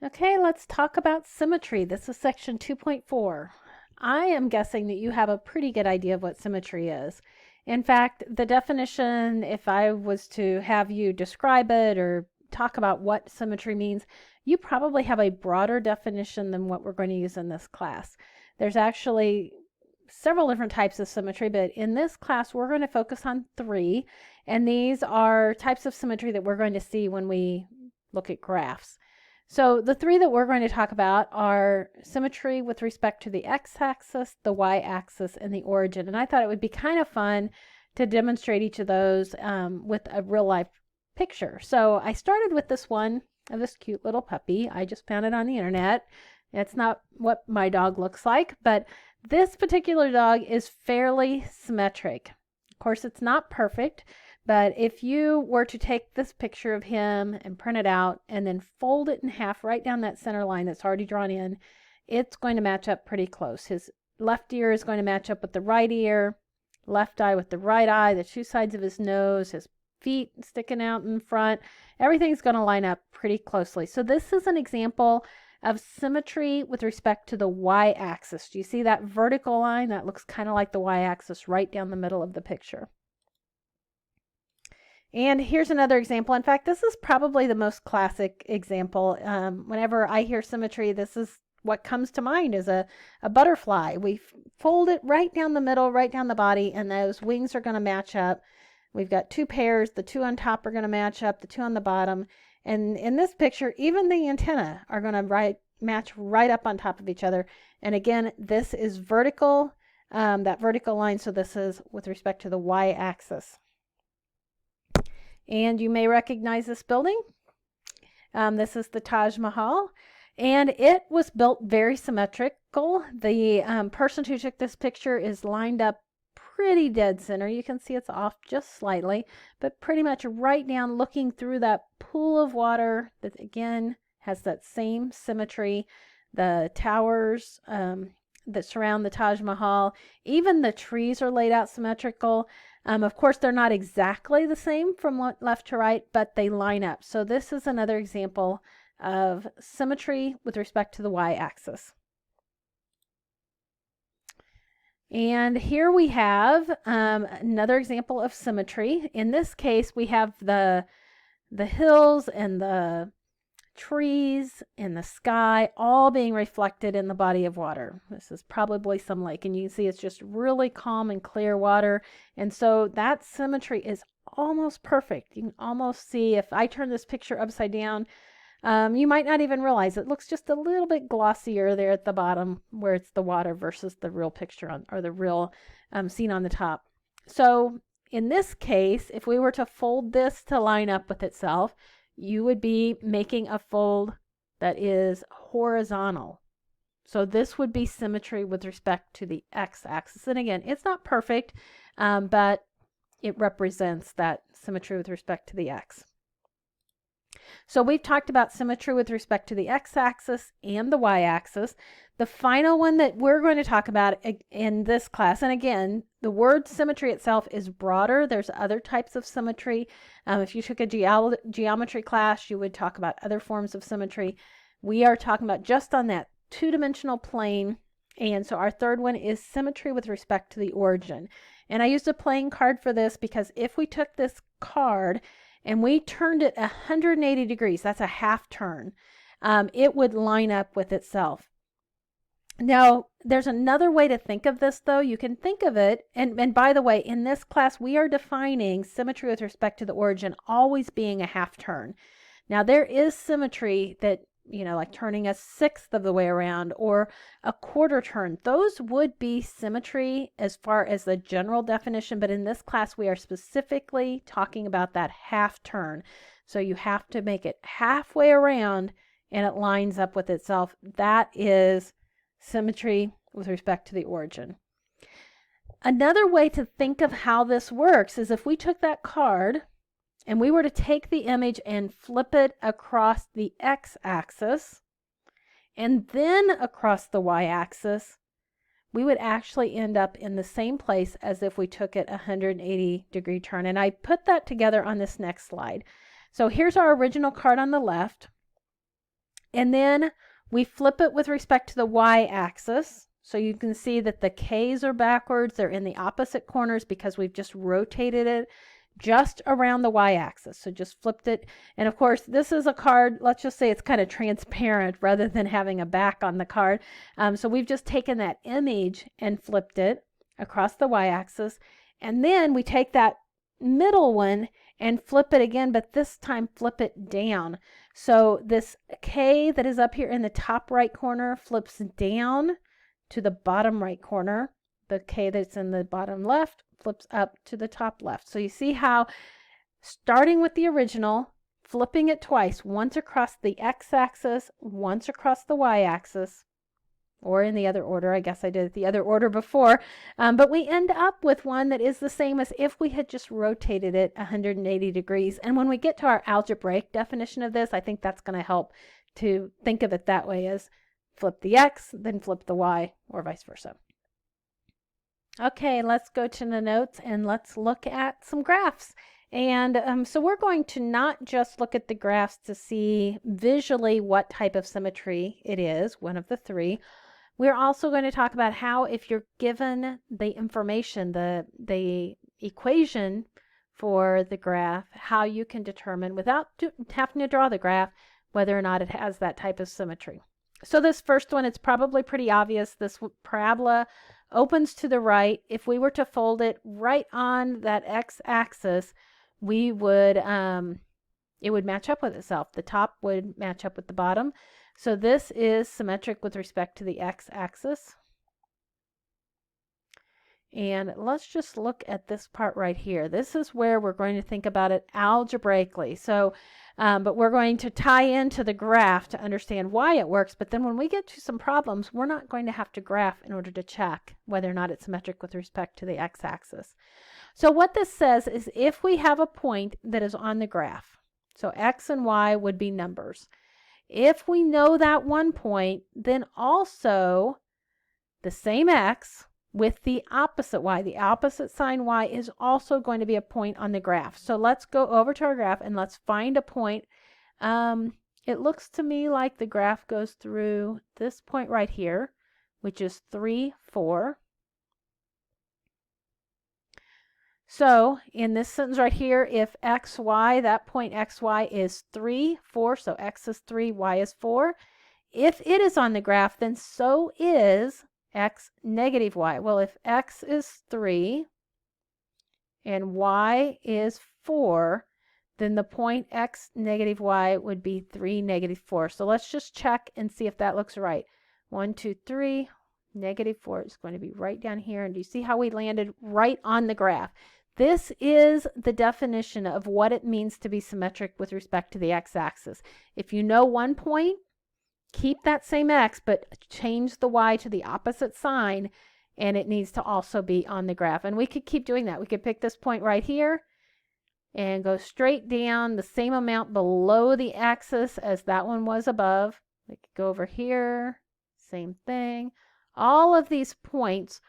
Okay, let's talk about symmetry. This is section 2.4. I am guessing that you have a pretty good idea of what symmetry is. In fact, the definition, if I was to have you describe it or talk about what symmetry means, you probably have a broader definition than what we're going to use in this class. There's actually several different types of symmetry, but in this class we're going to focus on three, and these are types of symmetry that we're going to see when we look at graphs. So the three that we're going to talk about are symmetry with respect to the x-axis, the y-axis, and the origin. And I thought it would be kind of fun to demonstrate each of those with a real-life picture. So I started with this one of this cute little puppy. I just found it on the internet. It's not what my dog looks like, but this particular dog is fairly symmetric. Of course, it's not perfect, but if you were to take this picture of him and print it out and then fold it in half right down that center line that's already drawn in, it's going to match up pretty close. His left ear is going to match up with the right ear, left eye with the right eye, the two sides of his nose, his feet sticking out in front. Everything's going to line up pretty closely. So this is an example of symmetry with respect to the y-axis. Do you see that vertical line? That looks kind of like the y-axis right down the middle of the picture. And here's another example. In fact, this is probably the most classic example. Whenever I hear symmetry, this is what comes to mind is a butterfly. We fold it right down the middle, right down the body, and those wings are going to match up. We've got two pairs. The two on top are going to match up, the two on the bottom. And in this picture, even the antenna are going to match right up on top of each other. And again, this is vertical, that vertical line. So this is with respect to the y-axis. And you may recognize this building. This is the Taj Mahal, and it was built very symmetrical. The person who took this picture is lined up pretty dead center. You can see it's off just slightly, but pretty much right down, looking through that pool of water that again has that same symmetry. The towers that surround the Taj Mahal, even the trees are laid out symmetrical. Of course, they're not exactly the same from left to right, but they line up. So this is another example of symmetry with respect to the y-axis. And here we have another example of symmetry. In this case, we have the hills and the trees and the sky all being reflected in the body of water. This is probably some lake, and you can see it's just really calm and clear water. And so that symmetry is almost perfect. You can almost see, if I turn this picture upside down, you might not even realize it looks just a little bit glossier there at the bottom where it's the water versus the real picture or the real scene on the top. So in this case, if we were to fold this to line up with itself, you would be making a fold that is horizontal. So this would be symmetry with respect to the x-axis. And again, it's not perfect, but it represents that symmetry with respect to the x. So we've talked about symmetry with respect to the x-axis and the y-axis. The final one that we're going to talk about in this class, and again, the word symmetry itself is broader. There's other types of symmetry. If you took a geometry class, you would talk about other forms of symmetry. We are talking about just on that two-dimensional plane. And so our third one is symmetry with respect to the origin. And I used a playing card for this because if we took this card and we turned it 180 degrees, that's a half turn, it would line up with itself. Now, there's another way to think of this, though. You can think of it, and by the way, in this class, we are defining symmetry with respect to the origin always being a half turn. Now, there is symmetry that, like turning a sixth of the way around or a quarter turn. Those would be symmetry as far as the general definition, but in this class, we are specifically talking about that half turn. So you have to make it halfway around and it lines up with itself. That is symmetry with respect to the origin. Another way to think of how this works is if we took that card and we were to take the image and flip it across the x-axis and then across the y-axis, we would actually end up in the same place as if we took it 180 degree turn. And I put that together on this next slide. So here's our original card on the left. And then we flip it with respect to the y-axis. So you can see that the k's are backwards. They're in the opposite corners because we've just rotated it just around the y-axis. So just flipped it. And of course, this is a card, let's just say it's kind of transparent rather than having a back on the card. So we've just taken that image and flipped it across the y-axis. And then we take that middle one and flip it again, but this time flip it down. So this K that is up here in the top right corner flips down to the bottom right corner. The K that's in the bottom left flips up to the top left. So you see how starting with the original, flipping it twice, once across the x-axis, once across the y-axis, or in the other order. I guess I did it the other order before, but we end up with one that is the same as if we had just rotated it 180 degrees. And when we get to our algebraic definition of this, I think that's going to help to think of it that way, as flip the x, then flip the y, or vice versa. Okay, let's go to the notes and let's look at some graphs. And so we're going to not just look at the graphs to see visually what type of symmetry it is, one of the three. We're also going to talk about how, if you're given the information, the equation for the graph, how you can determine, without having to draw the graph, whether or not it has that type of symmetry. So this first one, it's probably pretty obvious. This parabola opens to the right. If we were to fold it right on that x-axis, we would it would match up with itself. The top would match up with the bottom. So this is symmetric with respect to the x-axis. And let's just look at this part right here. This is where we're going to think about it algebraically. So, but we're going to tie into the graph to understand why it works. But then when we get to some problems, we're not going to have to graph in order to check whether or not it's symmetric with respect to the x-axis. So what this says is, if we have a point that is on the graph, so x and y would be numbers. If we know that one point, then also the same x with the opposite y, the opposite sign y, is also going to be a point on the graph. So let's go over to our graph and let's find a point. It looks to me like the graph goes through this point right here, which is 3, 4. So in this sentence right here, if xy, that point xy is 3, 4, so x is 3, y is 4. If it is on the graph, then so is x negative y. Well, if x is 3 and y is 4, then the point x negative y would be 3, negative 4. So let's just check and see if that looks right. 1, 2, 3, negative 4 is going to be right down here. And do you see how we landed right on the graph? This is the definition of what it means to be symmetric with respect to the x-axis. If you know one point, keep that same x, but change the y to the opposite sign, and it needs to also be on the graph. And we could keep doing that. We could pick this point right here and go straight down the same amount below the axis as that one was above. We could go over here, same thing. All of these points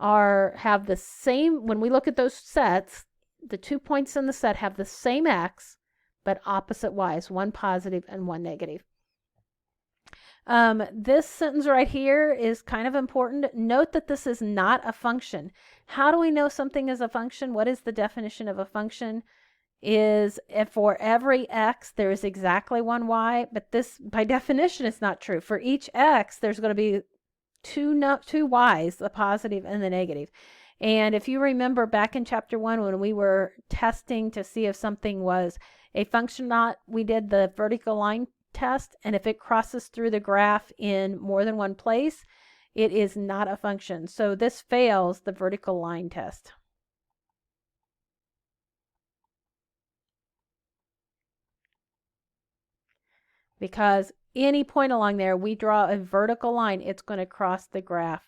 have the same, when we look at those sets, the 2 points in the set have the same x, but opposite y's, one positive and one negative. This sentence right here is kind of important. Note that this is not a function. How do we know something is a function? What is the definition of a function? Is if for every x there is exactly one y, but this by definition is not true. For each x there's going to be two y's, the positive and the negative. And if you remember back in chapter 1 when we were testing to see if something was a function or not, we did the vertical line test, and if it crosses through the graph in more than one place, it is not a function. So this fails the vertical line test. Because any point along there, we draw a vertical line, it's going to cross the graph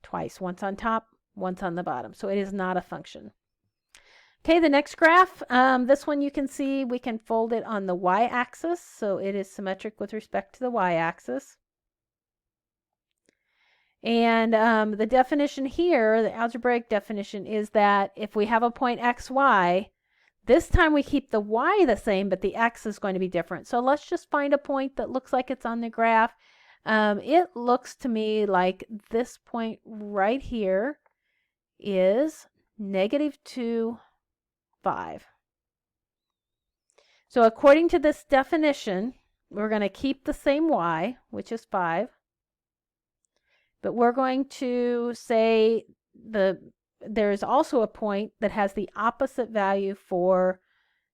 twice, once on top, once on the bottom. So it is not a function. Okay, the next graph, this one you can see we can fold it on the y-axis, so it is symmetric with respect to the y-axis. And the definition here, the algebraic definition, is that if we have a point xy, This time we keep the y the same, but the x is going to be different. So let's just find a point that looks like it's on the graph. It looks to me like this point right here is -2, 5. So according to this definition, we're going to keep the same y, which is 5. But we're going to say there's also a point that has the opposite value for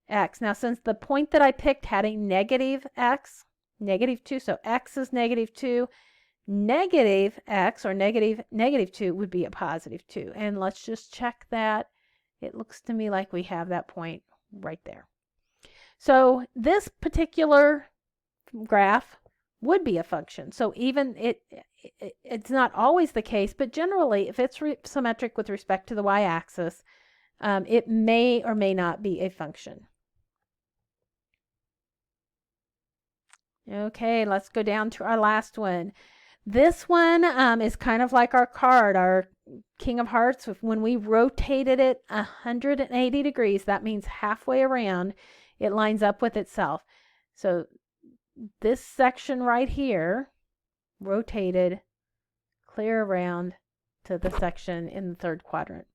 x. Now, since the point that I picked had a negative x, -2, so x is -2, negative x, or -2, would be a +2. And let's just check that. It looks to me like we have that point right there. So this particular graph would be a function. So even it's not always the case, but generally, if it's symmetric with respect to the y-axis, it may or may not be a function. Okay, let's go down to our last one. This one is kind of like our card, our King of Hearts. When we rotated it 180 degrees, that means halfway around, it lines up with itself. So this section right here rotated clear around to the section in the third quadrant.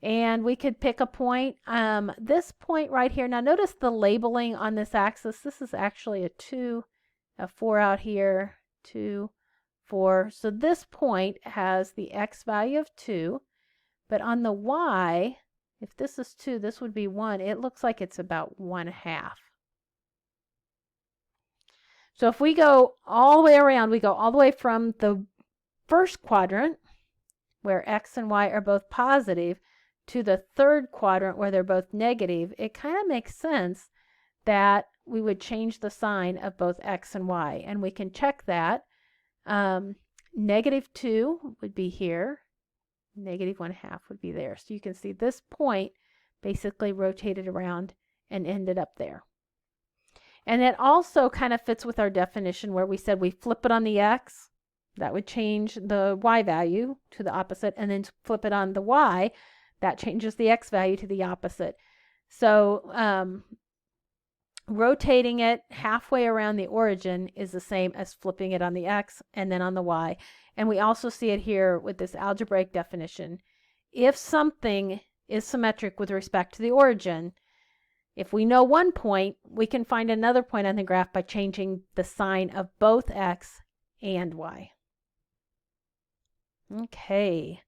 And we could pick a point. This point right here, now notice the labeling on this axis. This is actually a 2, a 4 out here, 2, 4. So this point has the x value of 2, but on the y, if this is 2, this would be 1. It looks like it's about 1/2. So if we go all the way around, we go all the way from the first quadrant, where x and y are both positive, to the third quadrant, where they're both negative, it kind of makes sense that we would change the sign of both x and y. And we can check that. -2 would be here. -1/2 would be there. So you can see this point basically rotated around and ended up there. And it also kind of fits with our definition where we said we flip it on the x. That would change the y value to the opposite, and then flip it on the y. That changes the x value to the opposite. So rotating it halfway around the origin is the same as flipping it on the x and then on the y. And we also see it here with this algebraic definition. If something is symmetric with respect to the origin, if we know one point, we can find another point on the graph by changing the sign of both x and y. Okay,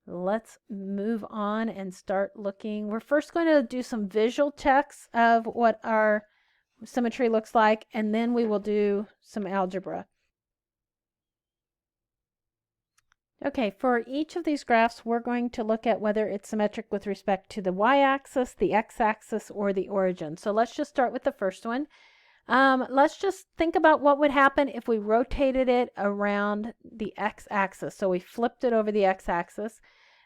let's move on and start looking. We're first going to do some visual checks of what our symmetry looks like, and then we will do some algebra. Okay, for each of these graphs, we're going to look at whether it's symmetric with respect to the y-axis, the x-axis, or the origin. So let's just start with the first one. Let's just think about what would happen if we rotated it around the x-axis. So we flipped it over the x-axis.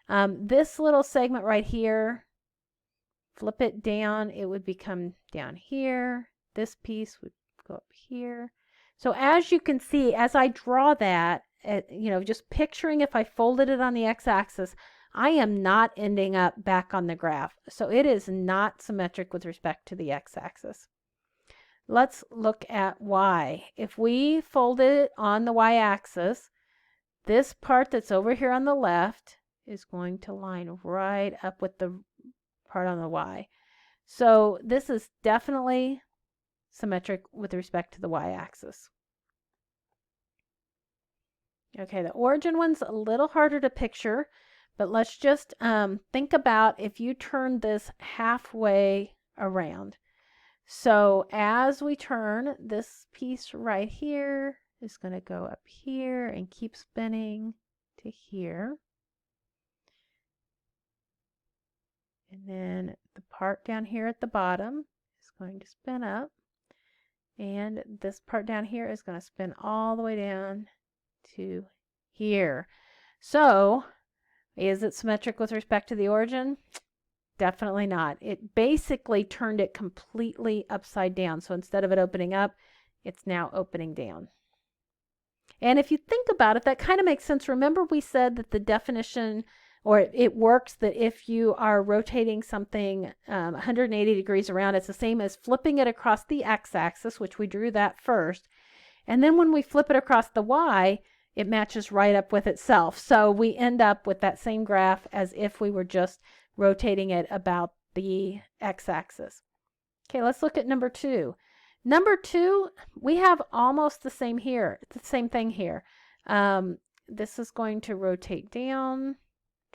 This little segment right here, flip it down, it would become down here. This piece would go up here. So as you can see, as I draw that, just picturing if I folded it on the x-axis, I am not ending up back on the graph. So it is not symmetric with respect to the x-axis. Let's look at y. If we fold it on the y-axis, this part that's over here on the left is going to line right up with the part on the y. So this is definitely symmetric with respect to the y-axis. Okay, the origin one's a little harder to picture, but let's just think about if you turn this halfway around. So as we turn, this piece right here is going to go up here and keep spinning to here. And then the part down here at the bottom is going to spin up. And this part down here is going to spin all the way down to here. So, is it symmetric with respect to the origin? Definitely not. It basically turned it completely upside down. So instead of it opening up, it's now opening down. And if you think about it, that kind of makes sense. Remember we said that the definition or it works that if you are rotating something 180 degrees around, it's the same as flipping it across the x-axis, which we drew that first. And then when we flip it across the y, it matches right up with itself. So we end up with that same graph as if we were just rotating it about the x-axis. Okay, let's look at number 2. Number 2, we have almost the same here, the same thing here. This is going to rotate down,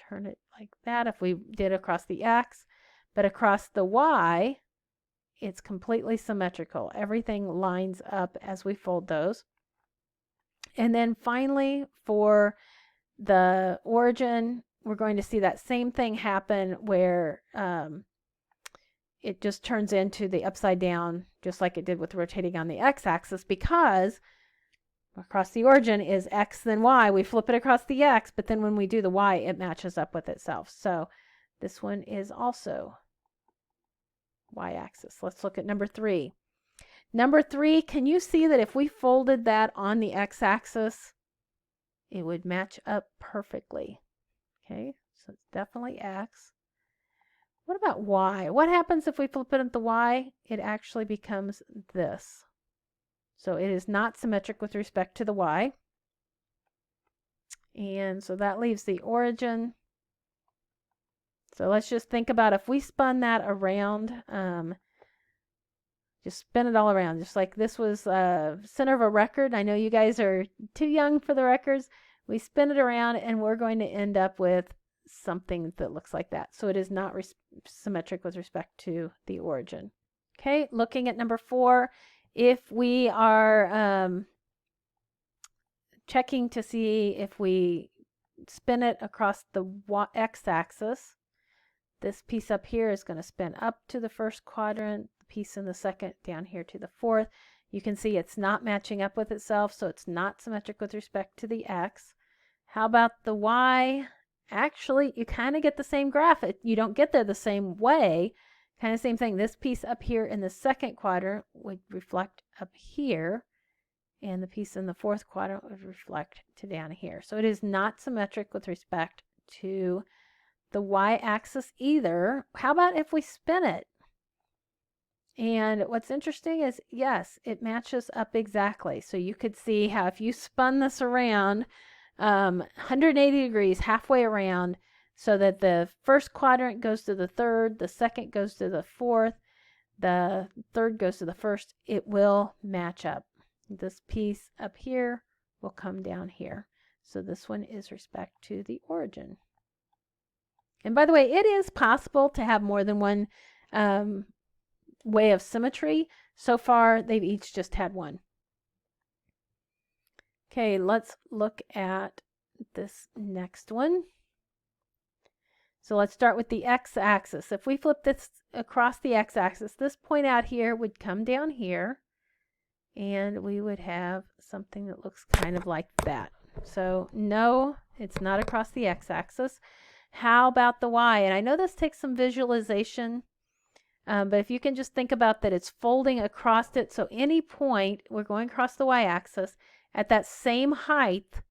turn it like that if we did across the x, but across the y, it's completely symmetrical. Everything lines up as we fold those. And then finally, for the origin, we're going to see that same thing happen where it just turns into the upside down, just like it did with rotating on the x-axis, because across the origin is x then y. We flip it across the x, but then when we do the y, it matches up with itself. So this one is also y-axis. Let's look at number 3. Number 3, can you see that if we folded that on the x-axis, it would match up perfectly? Okay, so it's definitely x. What about y? What happens if we flip it at the y? It actually becomes this. So it is not symmetric with respect to the y. And so that leaves the origin. So let's just think about if we spun that around, just spin it all around, just like this was center of a record. I know you guys are too young for the records. We spin it around and we're going to end up with something that looks like that. So it is not symmetric with respect to the origin. Okay, looking at number 4, if we are checking to see if we spin it across the x-axis, this piece up here is going to spin up to the first quadrant, the piece in the second down here to the fourth. You can see it's not matching up with itself, so it's not symmetric with respect to the x. How about the y? Actually, you kind of get the same graph. You don't get there the same way. Kind of same thing. This piece up here in the second quadrant would reflect up here, and the piece in the fourth quadrant would reflect to down here. So it is not symmetric with respect to the y-axis either. How about if we spin it? And what's interesting is, yes, it matches up exactly. So you could see how if you spun this around 180 degrees, halfway around, so that the first quadrant goes to the third, the second goes to the fourth, the third goes to the first, it will match up. This piece up here will come down here. So this one is respect to the origin. And by the way, it is possible to have more than one way of symmetry. So far, they've each just had one. Okay, let's look at this next one. So let's start with the x-axis. If we flip this across the x-axis, this point out here would come down here, and we would have something that looks kind of like that. So no, it's not across the x-axis. How about the y? And I know this takes some visualization, but if you can just think about that, it's folding across it. So any point, we're going across the y-axis, at that same height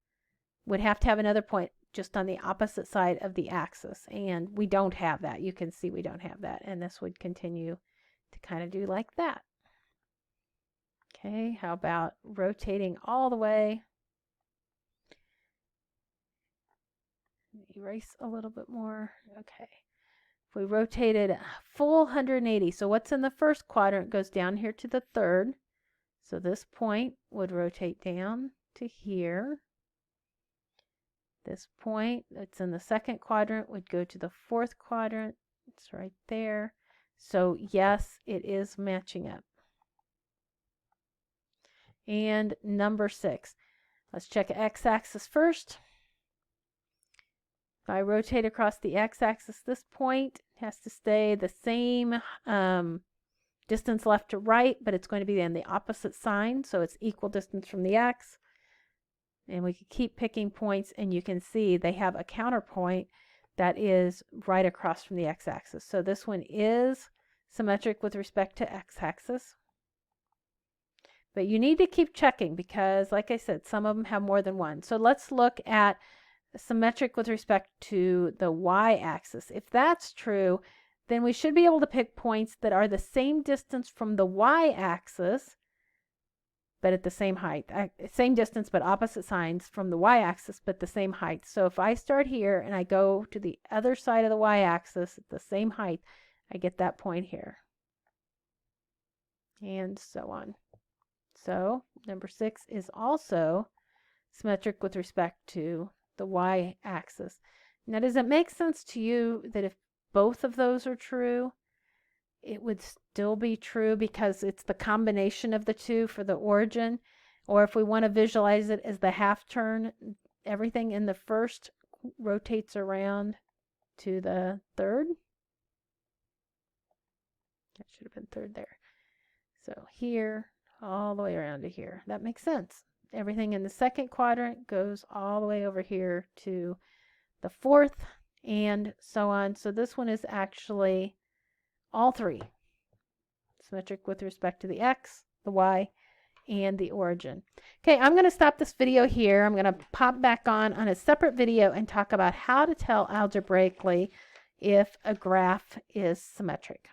would have to have another point just on the opposite side of the axis. And we don't have that. You can see we don't have that. And this would continue to kind of do like that. Okay, how about rotating all the way? Erase a little bit more. Okay. If we rotated a full 180, so what's in the first quadrant goes down here to the third. So this point would rotate down to here. This point that's in the second quadrant would go to the fourth quadrant. It's right there. So yes, it is matching up. And number 6. Let's check x-axis first. If I rotate across the x-axis, this point has to stay the same distance left to right, but it's going to be in the opposite sign, so it's equal distance from the x. And we could keep picking points, and you can see they have a counterpoint that is right across from the x-axis. So this one is symmetric with respect to x-axis. But you need to keep checking because, like I said, some of them have more than one. So let's look at symmetric with respect to the y-axis. If that's true, then we should be able to pick points that are the same distance from the y-axis, but at the same height. Same distance, but opposite signs from the y-axis, but the same height. So if I start here and I go to the other side of the y-axis at the same height, I get that point here. And so on. So number 6 is also symmetric with respect to the y-axis. Now, does it make sense to you that if both of those are true, it would still be true because it's the combination of the two for the origin? Or if we want to visualize it as the half turn, everything in the first rotates around to the third. That should have been third there. So here, all the way around to here. That makes sense. Everything in the second quadrant goes all the way over here to the fourth, and so on. So this one is actually all three. Symmetric with respect to the x, the y, and the origin. Okay, I'm going to stop this video here. I'm going to pop back on a separate video and talk about how to tell algebraically if a graph is symmetric.